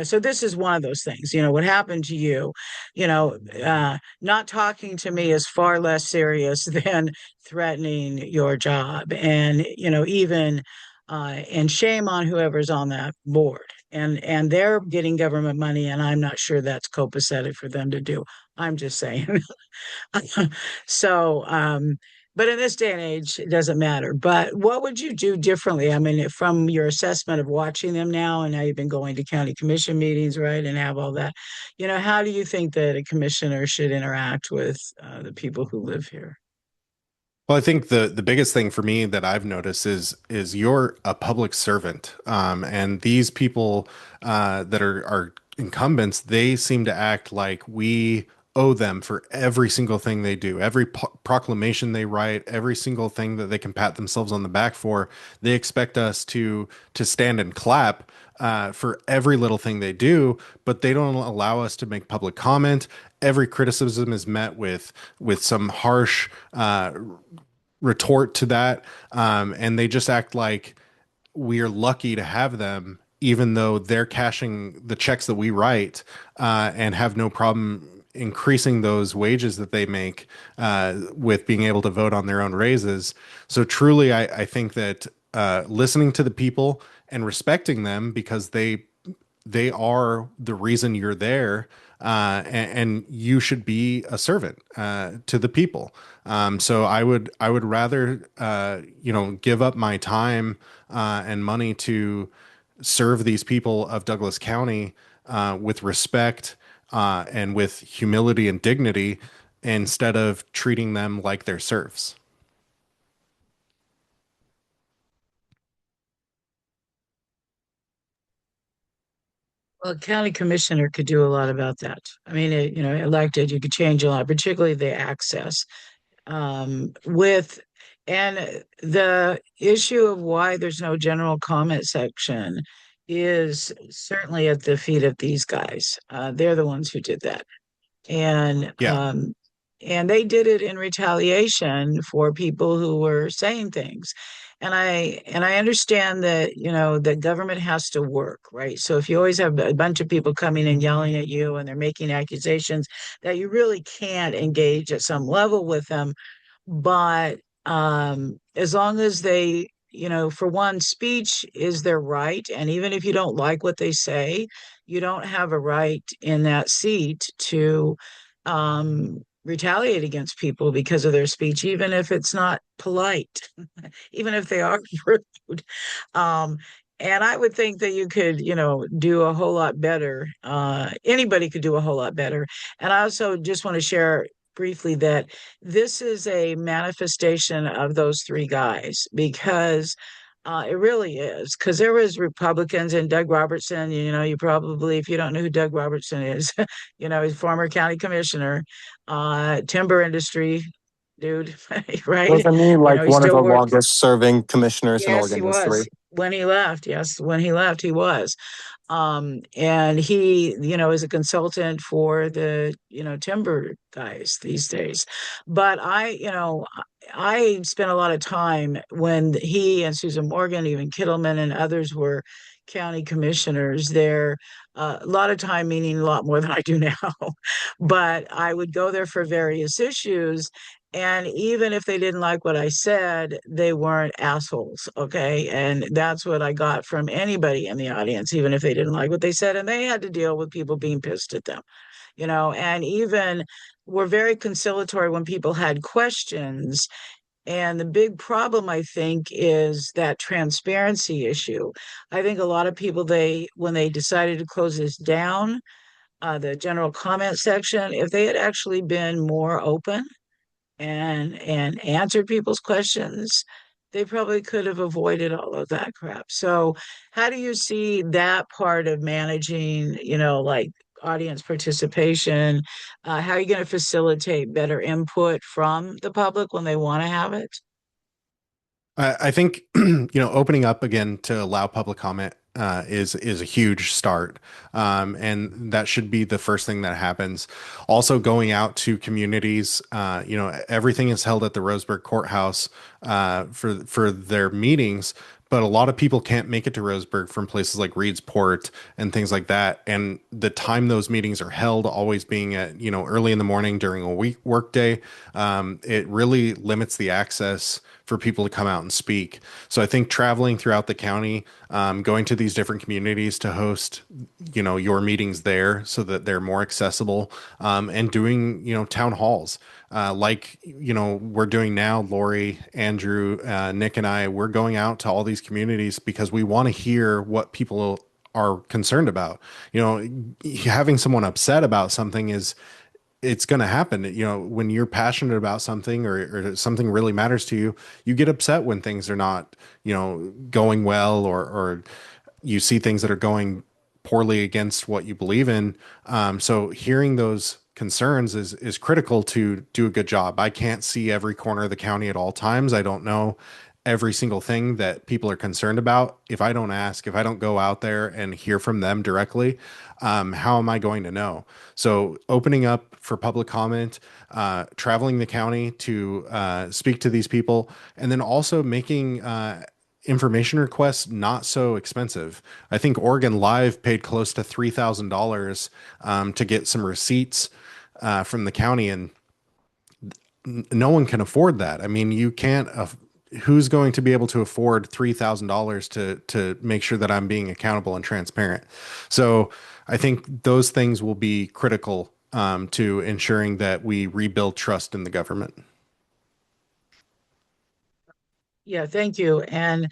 So this is one of those things, what happened to you, not talking to me is far less serious than threatening your job. And, even, and shame on whoever's on that board. And they're getting government money, and I'm not sure that's copacetic for them to do. I'm just saying. So, but in this day and age, it doesn't matter. But what would you do differently? I mean, from your assessment of watching them now, and now you've been going to county commission meetings, right, and have all that, how do you think that a commissioner should interact with the people who live here? Well, I think the biggest thing for me that I've noticed is you're a public servant, and these people that are incumbents, they seem to act like we owe them for every single thing they do, every proclamation they write, every single thing that they can pat themselves on the back for. They expect us to stand and clap for every little thing they do, but they don't allow us to make public comment. Every criticism is met with some harsh retort to that, and they just act like we are lucky to have them, even though they're cashing the checks that we write, and have no problem increasing those wages that they make with being able to vote on their own raises. So truly, I think that listening to the people and respecting them because they are the reason you're there, and you should be a servant to the people. So I would rather give up my time and money to serve these people of Douglas County with respect and with humility and dignity instead of treating them like they're serfs. Well, county commissioner could do a lot about that. I mean, elected, you could change a lot, particularly the access. With and the issue of why there's no general comment section is certainly at the feet of these guys. They're the ones who did that. And Yeah. and they did it in retaliation for people who were saying things. And I understand that, that government has to work, right? So if you always have a bunch of people coming and yelling at you and they're making accusations that you really can't engage at some level with them, but as long as they, for one, speech is their right, and even if you don't like what they say, you don't have a right in that seat to retaliate against people because of their speech, even if it's not polite, even if they are rude. Um, and I would think that you could, do a whole lot better. Anybody could do a whole lot better. And I also just want to share briefly that this is a manifestation of those three guys because it really is. Because there was Republicans and Doug Robertson. You probably, if you don't know who Doug Robertson is, he's former county commissioner, timber industry dude, right? Wasn't he like He one of still the works. longest serving commissioners in Yes, he Oregon history? was. When he left, yes, when he left, he was. And he, is a consultant for the, timber guys these days. But I spent a lot of time when he and Susan Morgan, even Kittleman and others were county commissioners there. A lot of time, meaning a lot more than I do now. But I would go there for various issues. And even if they didn't like what I said, they weren't assholes. Okay. And that's what I got from anybody in the audience, even if they didn't like what they said. And they had to deal with people being pissed at them, and even were very conciliatory when people had questions. And the big problem, I think, is that transparency issue. I think a lot of people, when they decided to close this down, the general comment section, if they had actually been more open and answered people's questions, they probably could have avoided all of that crap. So, how do you see that part of managing, like audience participation? How are you going to facilitate better input from the public when they want to have it? I think opening up again to allow public comment is a huge start, and that should be the first thing that happens. Also, going out to communities, everything is held at the Roseburg Courthouse for their meetings, but a lot of people can't make it to Roseburg from places like Reedsport and things like that. And the time those meetings are held, always being at early in the morning during a work day, it really limits the access for people to come out and speak. So I think traveling throughout the county, going to these different communities to host, your meetings there so that they're more accessible, and doing, town halls, like, we're doing now. Lori, Andrew, Nick, and I, we're going out to all these communities because we want to hear what people are concerned about. Having someone upset about something it's going to happen. When you're passionate about something, or something really matters to you, you get upset when things are not, going well, or you see things that are going poorly against what you believe in. So hearing those concerns is critical to do a good job. I can't see every corner of the county at all times. I don't know every single thing that people are concerned about. If I don't ask, if I don't go out there and hear from them directly, how am I going to know? So opening up for public comment, traveling the county to speak to these people, and then also making information requests not so expensive. I think Oregon Live paid close to $3,000 to get some receipts from the county, and no one can afford that. I mean, you can't. Who's going to be able to afford $3,000 to make sure that I'm being accountable and transparent? So I think those things will be critical to ensuring that we rebuild trust in the government. Yeah, thank you. And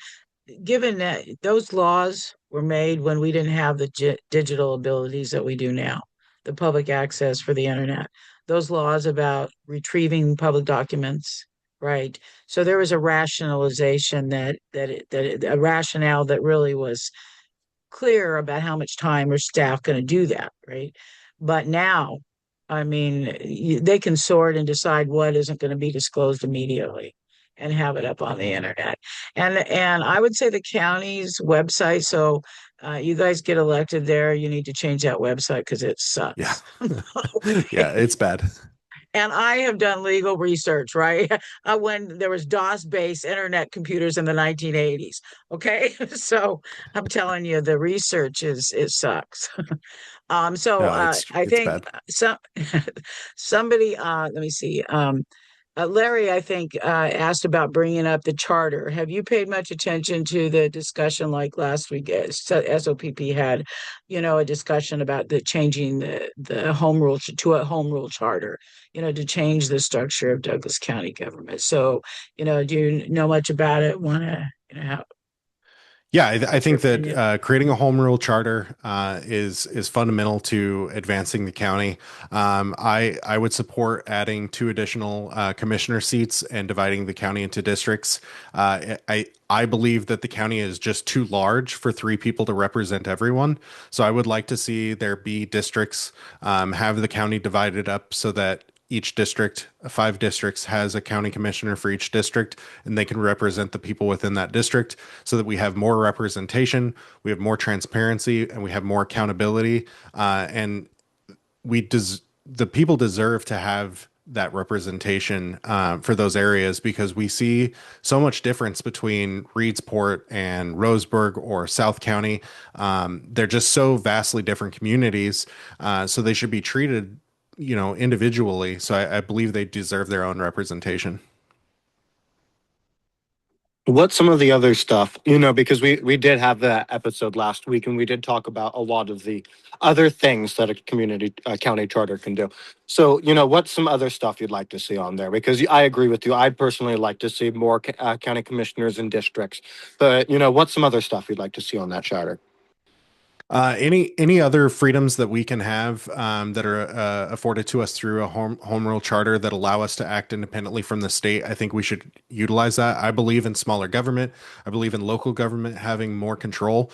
given that those laws were made when we didn't have the digital abilities that we do now, the public access for the internet, those laws about retrieving public documents, right? So there was a rationalization a rationale that really was clear about how much time or staff going to do that, right? But now, I mean, they can sort and decide what isn't going to be disclosed immediately and have it up on the internet. And I would say the county's website. So you guys get elected there, you need to change that website because it Yeah. sucks. Yeah, Okay. it's bad. And I have done legal research, right? When there was DOS-based internet computers in the 1980s. Okay. So I'm telling you, the research is it sucks. So No, I it's think bad. some somebody let me see. Larry, I think, asked about bringing up the charter. Have you paid much attention to the discussion like last week? SOPP had, a discussion about the changing the home rule to a home rule charter, to change the structure of Douglas County government. So, do you know much about it? Want to, Yeah, I what's your think that opinion? creating a home rule charter is fundamental to advancing the county. I would support adding two additional commissioner seats and dividing the county into districts. I believe that the county is just too large for three people to represent everyone. So I would like to see there be districts, have the county divided up so that each district, five districts, has a county commissioner for each district, and they can represent the people within that district so that we have more representation, we have more transparency, and we have more accountability. And the people deserve to have that representation for those areas because we see so much difference between Reedsport and Roseburg or South County. They're just so vastly different communities, so they should be treated, individually. So I believe they deserve their own representation. What's some of the other stuff, because we did have that episode last week and we did talk about a lot of the other things that a community county charter can do. So, what's some other stuff you'd like to see on there? Because I agree with you. I'd personally like to see more county commissioners and districts. But, what's some other stuff you'd like to see on that charter? Any other freedoms that we can have that are afforded to us through a home rule charter that allow us to act independently from the state, I think we should utilize that. I believe in smaller government. I believe in local government having more control.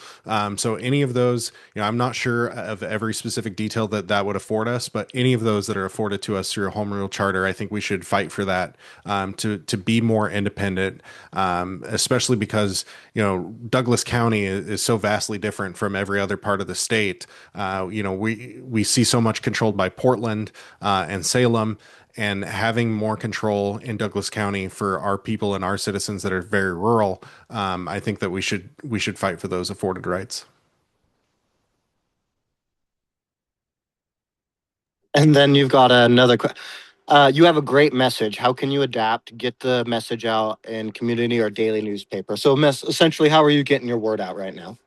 So any of those, I'm not sure of every specific detail that would afford us, but any of those that are afforded to us through a home rule charter, I think we should fight for that to be more independent, especially because Douglas County is so vastly different from every other part of the state. We see so much controlled by Portland and Salem, and having more control in Douglas County for our people and our citizens that are very rural. I think that we should fight for those afforded rights. And then you've got another. You have a great message. How can you adapt, get the message out in community or daily newspaper? So, essentially, how are you getting your word out right now?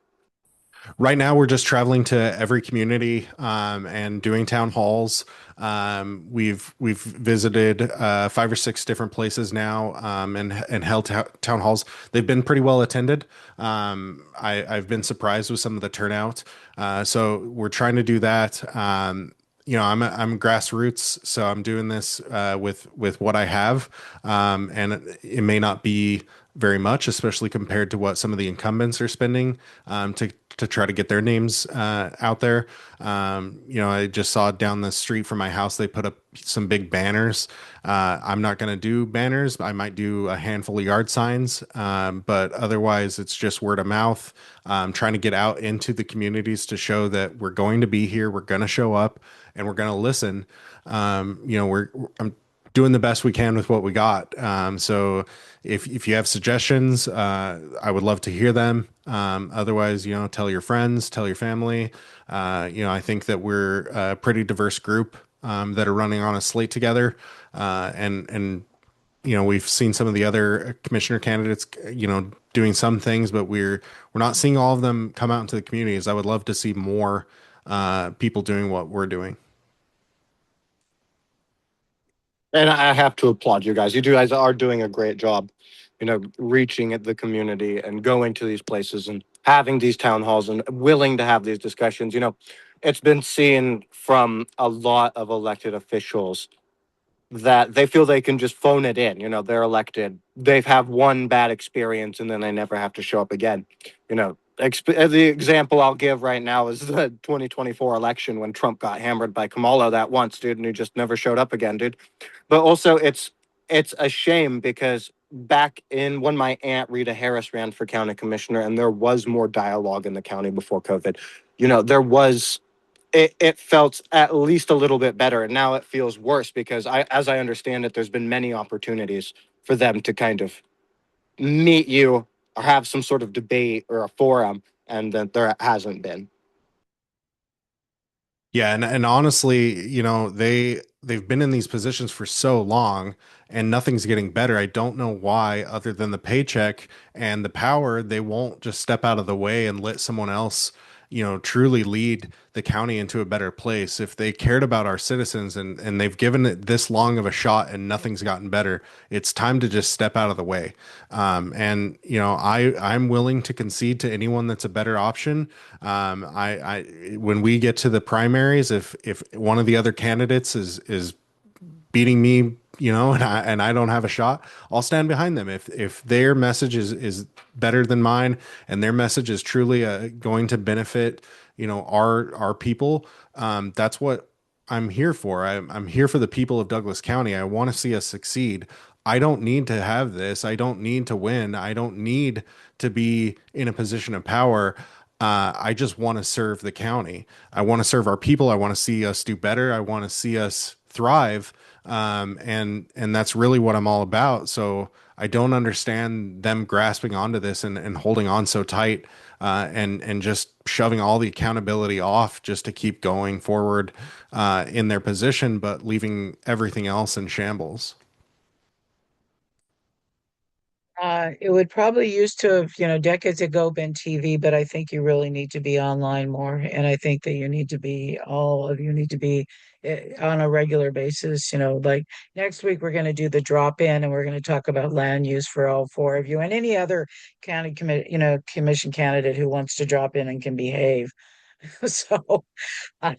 Right now, we're just traveling to every community and doing town halls. We've visited five or six different places now and held town halls. They've been pretty well attended. I've been surprised with some of the turnout. So we're trying to do that. I'm grassroots, so I'm doing this with what I have, and it may not be very much, especially compared to what some of the incumbents are spending to try to get their names out there. I just saw down the street from my house they put up some big banners. I'm not going to do banners. I might do a handful of yard signs, but otherwise it's just word of mouth. Trying to get out into the communities to show that we're going to be here, we're going to show up, and we're going to listen. I'm doing the best we can with what we got. So if you have suggestions, I would love to hear them. Otherwise, tell your friends, tell your family. I think that we're a pretty diverse group that are running on a slate together. And we've seen some of the other commissioner candidates, doing some things, but we're not seeing all of them come out into the communities. I would love to see more people doing what we're doing. And I have to applaud you guys. You guys are doing a great job, reaching at the community and going to these places and having these town halls and willing to have these discussions. It's been seen from a lot of elected officials that they feel they can just phone it in. They're elected. They've had one bad experience and then they never have to show up again. The example I'll give right now is the 2024 election when Trump got hammered by Kamala that once, dude, and he just never showed up again, dude. But also, it's a shame because back in when my aunt Rita Harris ran for county commissioner, and there was more dialogue in the county before COVID. There was it felt at least a little bit better. And now it feels worse because as I understand it, there's been many opportunities for them to kind of meet you or have some sort of debate or a forum, and that there hasn't been. Yeah, and honestly, they've been in these positions for so long and nothing's getting better. I don't know why, other than the paycheck and the power, they won't just step out of the way and let someone else, truly lead the county into a better place. If they cared about our citizens and they've given it this long of a shot and nothing's gotten better, it's time to just step out of the way. And I'm willing to concede to anyone that's a better option. I when we get to the primaries, if one of the other candidates is beating me, and I don't have a shot, I'll stand behind them. If their message is better than mine, and their message is truly going to benefit, our people, that's what I'm here for. I'm here for the people of Douglas County. I want to see us succeed. I don't need to have this. I don't need to win. I don't need to be in a position of power. I just want to serve the county. I want to serve our people. I want to see us do better. I want to see us thrive. And that's really what I'm all about. So I don't understand them grasping onto this and holding on so tight, and just shoving all the accountability off just to keep going forward in their position, but leaving everything else in shambles. It would probably used to have, decades ago been TV, but I think you really need to be online more. And I think that all of you need to be on a regular basis. Like next week, we're going to do the drop in and we're going to talk about land use for all four of you and any other commission candidate who wants to drop in and can behave. So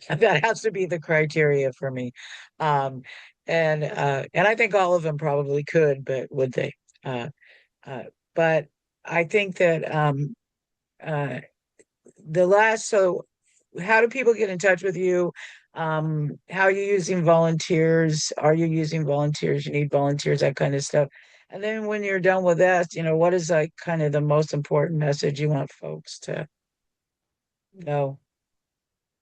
that has to be the criteria for me. Um, and I think all of them probably could, but would they? Uh, uh, but I think that uh, so how do people get in touch with you? How are you using volunteers? Are you using volunteers? You need volunteers, that kind of stuff. And then when you're done with that, what is like kind of the most important message you want folks to know?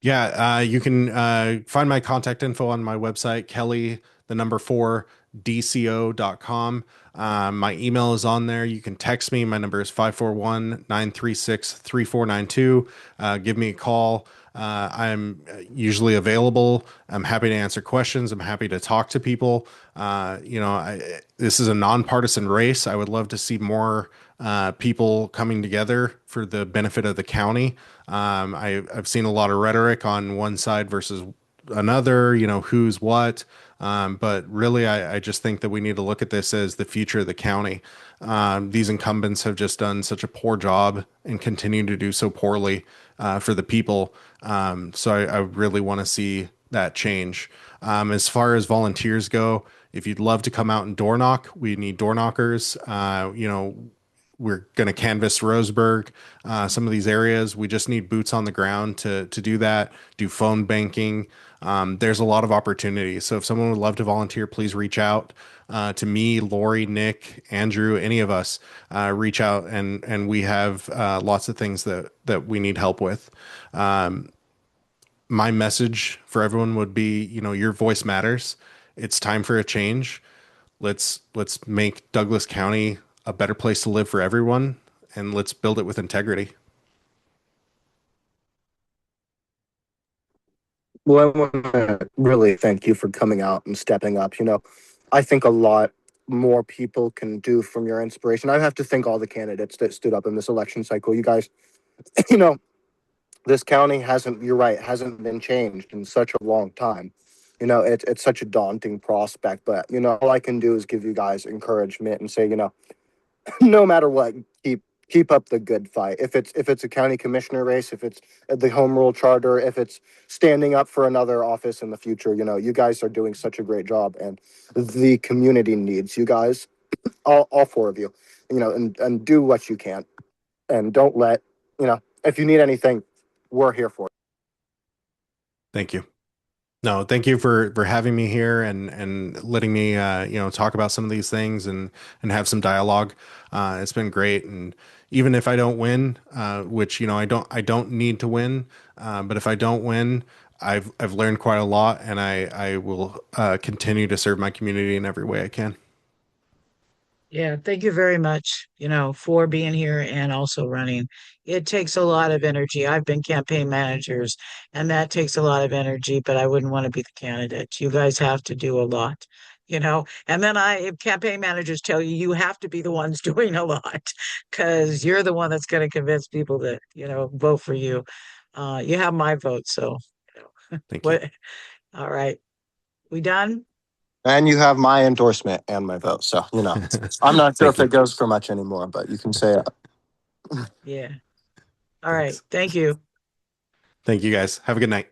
Yeah, you can find my contact info on my website, Kelly, the number four, DCO.com. My email is on there. You can text me. My number is 541-936-3492. Give me a call. I'm usually available. I'm happy to answer questions. I'm happy to talk to people. This is a nonpartisan race. I would love to see more people coming together for the benefit of the county. I've seen a lot of rhetoric on one side versus another, who's what. But really, I just think that we need to look at this as the future of the county. These incumbents have just done such a poor job and continue to do so poorly for the people. So I really want to see that change. As far as volunteers go, if you'd love to come out and door knock, we need door knockers. We're going to canvass Roseburg, some of these areas. We just need boots on the ground to do that, do phone banking. There's a lot of opportunities. So if someone would love to volunteer, please reach out to me, Lori, Nick, Andrew, any of us. Reach out, and we have lots of things that we need help with. My message for everyone would be, your voice matters. It's time for a change. Let's make Douglas County a better place to live for everyone, and let's build it with integrity. Well, I want to really thank you for coming out and stepping up. I think a lot more people can do from your inspiration. I have to thank all the candidates that stood up in this election cycle. You guys, you know, this county hasn't, you're right, hasn't been changed in such a long time. It's such a daunting prospect, but, all I can do is give you guys encouragement and say, no matter what, keep up the good fight. If it's a county commissioner race, if it's the home rule charter, if it's standing up for another office in the future, you guys are doing such a great job, and the community needs you guys, all four of you, and do what you can, and don't let, if you need anything, we're here for it. Thank you. No, thank you for having me here and letting me talk about some of these things and have some dialogue. It's been great, and even if I don't win, which I don't need to win, but if I don't win, I've learned quite a lot, and I will continue to serve my community in every way I can. Yeah, thank you very much, for being here and also running. It takes a lot of energy. I've been campaign managers, and that takes a lot of energy, but I wouldn't want to be the candidate. You guys have to do a lot. And then if campaign managers tell you you have to be the ones doing a lot because you're the one that's going to convince people that, vote for you. You have my vote, so Thank you. what? All right. We done? And you have my endorsement and my vote. So, I'm not sure Thank if it you. goes for much anymore, but you can say it. Yeah. All right. Thanks. Thank you. Thank you guys. Have a good night.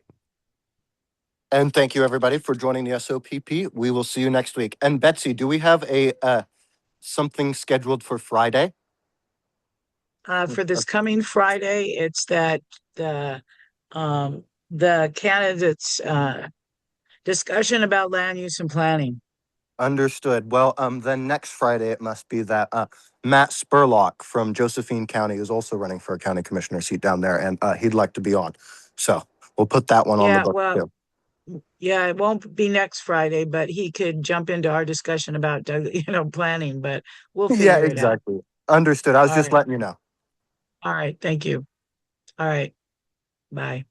And thank you, everybody, for joining the SOPP. We will see you next week. And Betsy, do we have a something scheduled for Friday? For this coming Friday, it's that the candidates discussion about land use and planning. Understood. Well, then next Friday it must be that Matt Spurlock from Josephine County is also running for a county commissioner seat down there, and he'd like to be on. So we'll put that one on the Yeah, book well, too. yeah, it won't be next Friday, but he could jump into our discussion about planning, but we'll Yeah, figure it out. exactly. Understood. I was All just right. letting you know. All right. Thank you. All right. Bye.